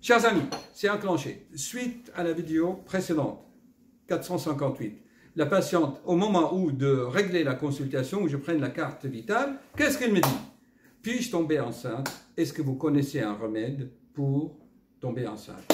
Chers amis, c'est enclenché. Suite à la vidéo précédente, 458, la patiente, au moment où de régler la consultation, où je prenne la carte vitale, qu'est-ce qu'elle me dit? Puis-je tomber enceinte? Est-ce que vous connaissez un remède pour tomber enceinte?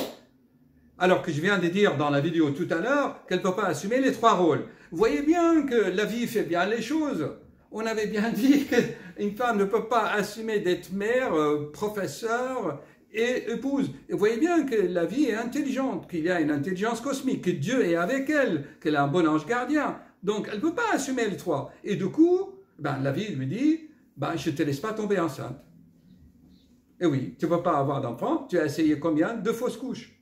Alors que je viens de dire dans la vidéo tout à l'heure qu'elle ne peut pas assumer les 3 rôles. Vous voyez bien que la vie fait bien les choses. On avait bien dit qu'une femme ne peut pas assumer d'être mère, professeur et épouse. Et vous voyez bien que la vie est intelligente, qu'il y a une intelligence cosmique, que Dieu est avec elle, qu'elle a un bon ange gardien. Donc elle ne peut pas assumer les 3. Et du coup, la vie lui dit, je ne te laisse pas tomber enceinte. Et oui, tu ne peux pas avoir d'enfant, tu as essayé combien? 2 fausses couches.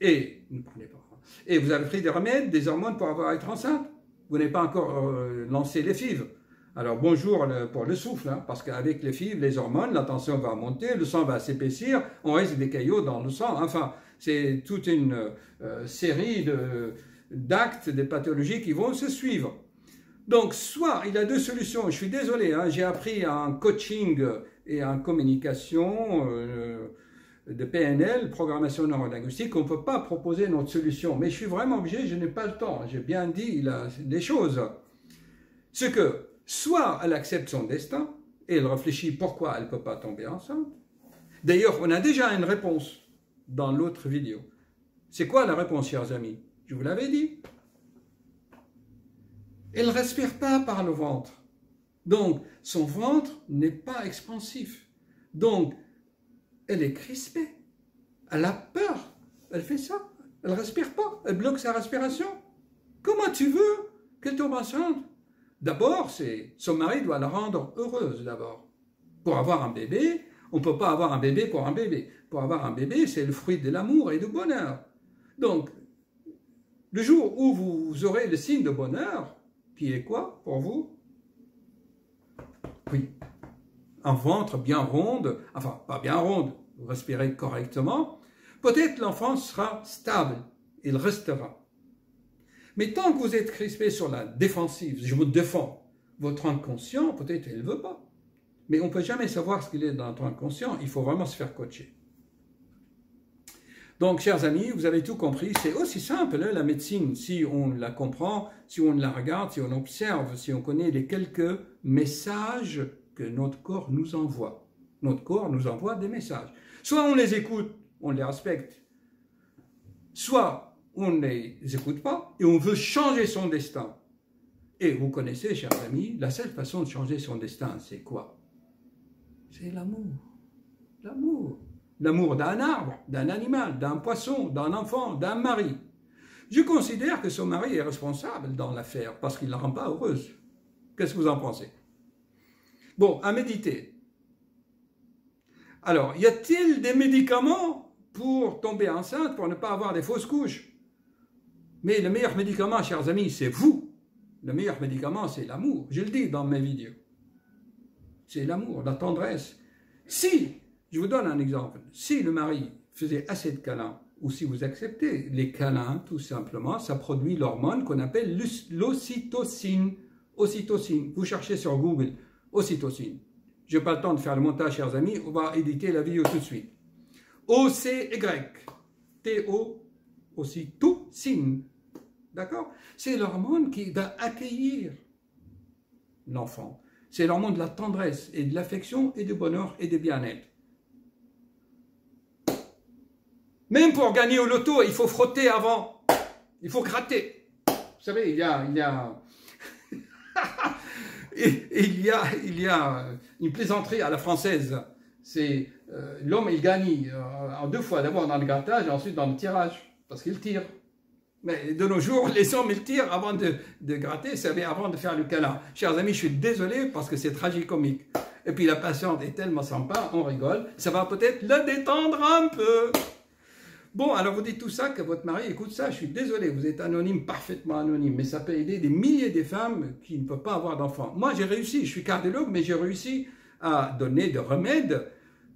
Et, ne prenez pas. Et vous avez pris des remèdes, des hormones pour être enceinte. Vous n'avez pas encore lancé les FIV. Alors bonjour pour le souffle, hein, parce qu'avec les FIV, les hormones, la tension va monter, le sang va s'épaissir, on risque des caillots dans le sang. Enfin, c'est toute une série d'actes, de pathologies qui vont se suivre. Donc, soit il y a 2 solutions. Je suis désolé, hein, j'ai appris en coaching et en communication de PNL, programmation neurolinguistique, on ne peut pas proposer notre solution. Mais je suis vraiment obligé, je n'ai pas le temps. J'ai bien dit les choses. C'est que, soit elle accepte son destin, et elle réfléchit pourquoi elle ne peut pas tomber enceinte. D'ailleurs, on a déjà une réponse dans l'autre vidéo. C'est quoi la réponse, chers amis? Je vous l'avais dit. Elle ne respire pas par le ventre. Donc, son ventre n'est pas expansif. Donc, elle est crispée. Elle a peur. Elle fait ça. Elle ne respire pas. Elle bloque sa respiration. Comment tu veux qu'elle tombe enceinte? D'abord, son mari doit la rendre heureuse d'abord. Pour avoir un bébé, on ne peut pas avoir un bébé pour un bébé. Pour avoir un bébé, c'est le fruit de l'amour et du bonheur. Donc, le jour où vous aurez le signe de bonheur, qui est quoi pour vous? Oui, un ventre bien ronde, enfin pas bien ronde, vous respirez correctement, peut-être l'enfant sera stable, il restera. Mais tant que vous êtes crispé sur la défensive, je me défends, votre inconscient, peut-être il ne veut pas. Mais on ne peut jamais savoir ce qu'il est dans notre inconscient, il faut vraiment se faire coacher. Donc, chers amis, vous avez tout compris, c'est aussi simple, hein, la médecine, si on la comprend, si on la regarde, si on observe, si on connaît les quelques messages que notre corps nous envoie. Notre corps nous envoie des messages. Soit on les écoute, on les respecte, soit on ne les écoute pas et on veut changer son destin. Et vous connaissez, chers amis, la seule façon de changer son destin, c'est quoi? C'est l'amour. L'amour. L'amour d'un arbre, d'un animal, d'un poisson, d'un enfant, d'un mari. Je considère que son mari est responsable dans l'affaire parce qu'il ne la rend pas heureuse. Qu'est-ce que vous en pensez? Bon, à méditer. Alors, y a-t-il des médicaments pour tomber enceinte, pour ne pas avoir des fausses couches? Mais le meilleur médicament, chers amis, c'est vous. Le meilleur médicament, c'est l'amour. Je le dis dans mes vidéos. C'est l'amour, la tendresse. Si, je vous donne un exemple, si le mari faisait assez de câlins, ou si vous acceptez les câlins, tout simplement, ça produit l'hormone qu'on appelle l'ocytocine. Ocytocine, vous cherchez sur Google, ocytocine. Je n'ai pas le temps de faire le montage, chers amis, on va éditer la vidéo tout de suite. O-C-Y-T-O, ocytocine. D'accord? C'est l'hormone qui va accueillir l'enfant. C'est l'hormone de la tendresse et de l'affection et du bonheur et du bien-être. Même pour gagner au loto, il faut frotter avant. Il faut gratter. Vous savez, il y a une plaisanterie à la française. C'est l'homme, il gagne en 2 fois. D'abord dans le grattage et ensuite dans le tirage. Parce qu'il tire. Mais de nos jours, les hommes, ils tirent avant de gratter, c'est avant de faire le câlin. Chers amis, je suis désolé parce que c'est tragicomique. Et puis la patiente est tellement sympa, on rigole. Ça va peut-être la détendre un peu. Bon, alors vous dites tout ça, que votre mari écoute ça, je suis désolé, vous êtes anonyme, parfaitement anonyme, mais ça peut aider des milliers de femmes qui ne peuvent pas avoir d'enfants. Moi, j'ai réussi, je suis cardiologue, mais j'ai réussi à donner des remèdes,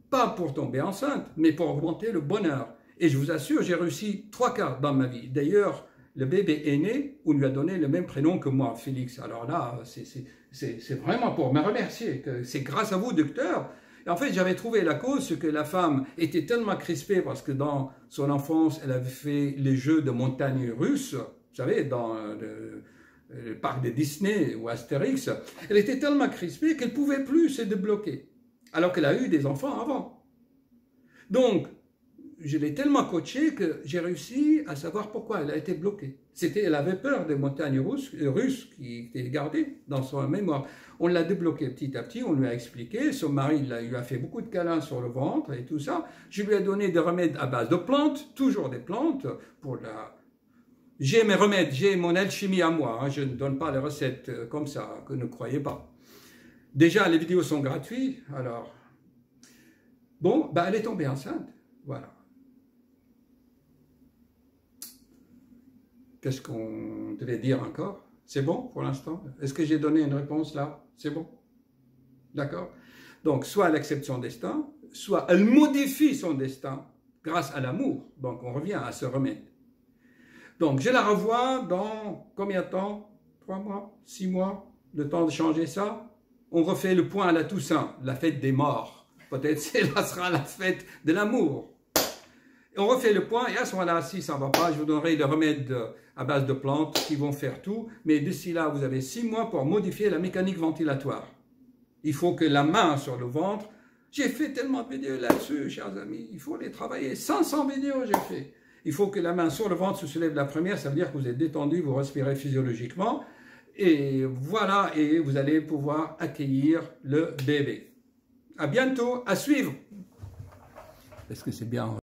pas pour tomber enceinte, mais pour augmenter le bonheur. Et je vous assure, j'ai réussi 3 quarts dans ma vie. D'ailleurs, le bébé est né, on lui a donné le même prénom que moi, Félix. Alors là, c'est vraiment pour me remercier, que c'est grâce à vous, docteur. Et en fait, j'avais trouvé la cause, c'est que la femme était tellement crispée parce que dans son enfance, elle avait fait les jeux de montagnes russes, vous savez, dans le parc de Disney ou Astérix. Elle était tellement crispée qu'elle ne pouvait plus se débloquer, alors qu'elle a eu des enfants avant. Donc, je l'ai tellement coachée que j'ai réussi à savoir pourquoi elle a été bloquée. Elle avait peur des montagnes russes qui étaient gardées dans son mémoire. On l'a débloquée petit à petit, on lui a expliqué. Son mari lui a fait beaucoup de câlins sur le ventre et tout ça. Je lui ai donné des remèdes à base de plantes, toujours des plantes. J'ai mes remèdes, j'ai mon alchimie à moi. Hein. Je ne donne pas les recettes comme ça, que ne croyez pas. Déjà, les vidéos sont gratuites. Alors, bon, elle est tombée enceinte. Voilà. Qu'est-ce qu'on devait dire encore? C'est bon pour l'instant? Est-ce que j'ai donné une réponse là? C'est bon? D'accord? Donc, soit elle accepte son destin, soit elle modifie son destin grâce à l'amour. Donc, on revient à ce remède. Donc, je la revois dans combien de temps? 3 mois? 6 mois? Le temps de changer ça? On refait le point à la Toussaint, la fête des morts. Peut-être celle-là sera la fête de l'amour. On refait le point et à ce moment-là, si ça ne va pas, je vous donnerai des remèdes à base de plantes qui vont faire tout. Mais d'ici là, vous avez 6 mois pour modifier la mécanique ventilatoire. Il faut que la main sur le ventre, j'ai fait tellement de vidéos là-dessus, chers amis, il faut les travailler. 500 vidéos j'ai fait. Il faut que la main sur le ventre se soulève la première, ça veut dire que vous êtes détendu, vous respirez physiologiquement. Et voilà, et vous allez pouvoir accueillir le bébé. À bientôt, à suivre. Est-ce que c'est bien?